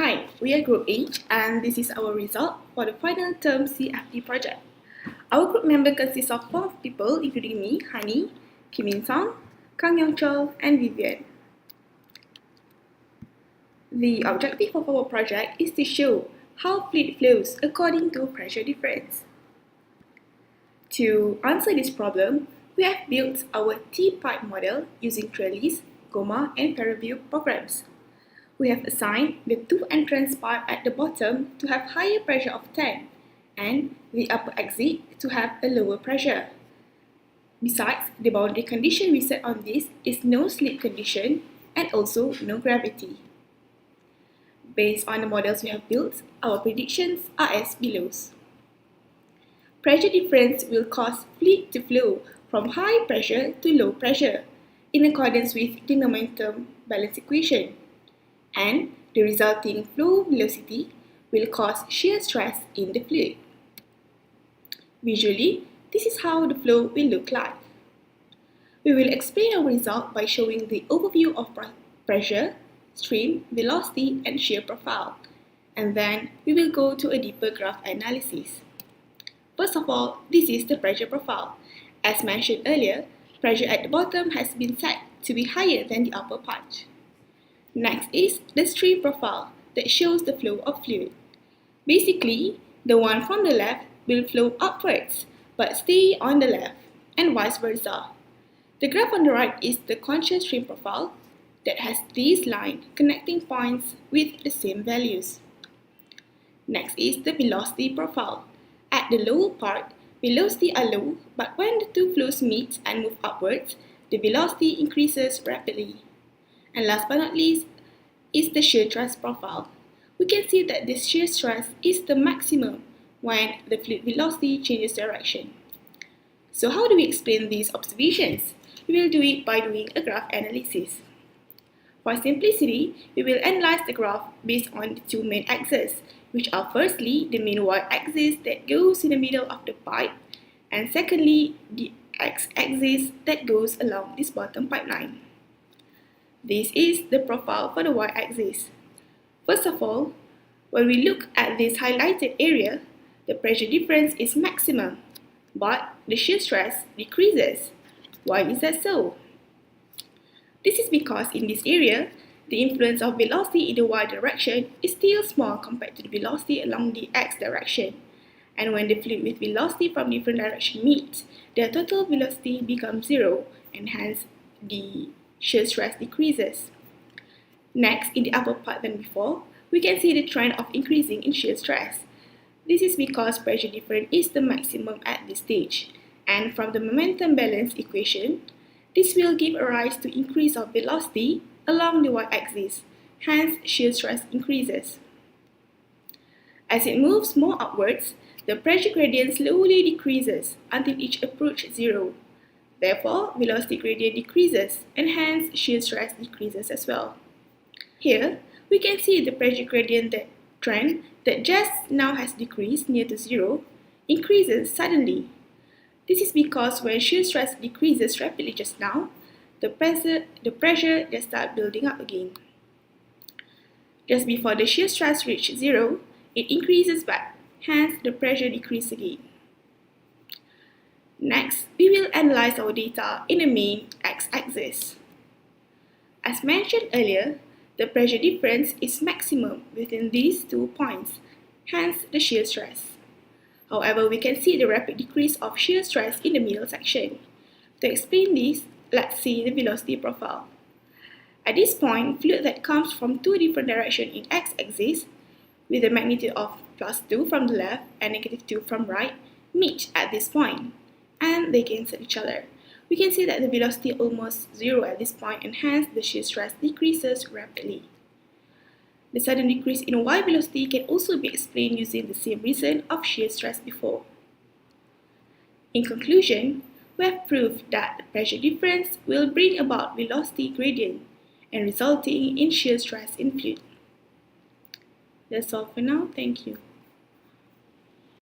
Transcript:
Hi, we are Group H and this is our result for the final term CFD project. Our group member consists of 4 people including me, Hani, Kim In Song, Kang Yong Chol and Vivian. The objective of our project is to show how fluid flows according to pressure difference. To answer this problem, we have built our T-pipe model using trellis, Goma and Paraview programs. We have assigned the 2 entrance pipe at the bottom to have higher pressure of 10 and the upper exit to have a lower pressure. Besides, the boundary condition we set on this is no slip condition and also no gravity. Based on the models we have built, our predictions are as below. Pressure difference will cause fluid to flow from high pressure to low pressure in accordance with the momentum balance equation, and the resulting flow velocity will cause shear stress in the fluid. Visually, this is how the flow will look like. We will explain our result by showing the overview of pressure, stream, velocity, and shear profile, and then we will go to a deeper graph analysis. First of all, this is the pressure profile. As mentioned earlier, pressure at the bottom has been set to be higher than the upper part. Next is the stream profile that shows the flow of fluid. Basically, the one from the left will flow upwards but stay on the left and vice versa. The graph on the right is the contour stream profile that has these lines connecting points with the same values. Next is the velocity profile. At the lower part, velocity are low, but when the two flows meet and move upwards, the velocity increases rapidly. And last but not least is the shear stress profile. We can see that this shear stress is the maximum when the fluid velocity changes direction. So how do we explain these observations? We will do it by doing a graph analysis. For simplicity, we will analyze the graph based on the 2 main axes, which are firstly the main y-axis that goes in the middle of the pipe, and secondly the x-axis that goes along this bottom pipeline. This is the profile for the y-axis. First of all, when we look at this highlighted area, the pressure difference is maximum, but the shear stress decreases. Why is that so? This is because in this area, the influence of velocity in the y direction is still small compared to the velocity along the x direction. And when the fluid with velocity from different directions meet, their total velocity becomes 0 and hence the shear stress decreases. Next, in the upper part than before, we can see the trend of increasing in shear stress. This is because pressure difference is the maximum at this stage, and from the momentum balance equation, this will give a rise to increase of velocity along the y-axis, hence shear stress increases. As it moves more upwards, the pressure gradient slowly decreases until it approaches 0. Therefore, velocity gradient decreases and hence shear stress decreases as well. Here, we can see the pressure gradient trend that just now has decreased near to 0 increases suddenly. This is because when shear stress decreases rapidly just now, the pressure just starts building up again. Just before the shear stress reaches 0, it increases back, hence the pressure decreases again. Next, we will analyze our data in the main x-axis. As mentioned earlier, the pressure difference is maximum within these 2 points, hence the shear stress. However, we can see the rapid decrease of shear stress in the middle section. To explain this, let's see the velocity profile. At this point, fluid that comes from 2 different directions in x-axis, with a magnitude of +2 from the left and -2 from right, meet at this point, and they cancel each other. We can see that the velocity is almost 0 at this point, and hence the shear stress decreases rapidly. The sudden decrease in y velocity can also be explained using the same reason of shear stress before. In conclusion, we have proved that the pressure difference will bring about velocity gradient and resulting in shear stress in fluid. That's all for now. Thank you.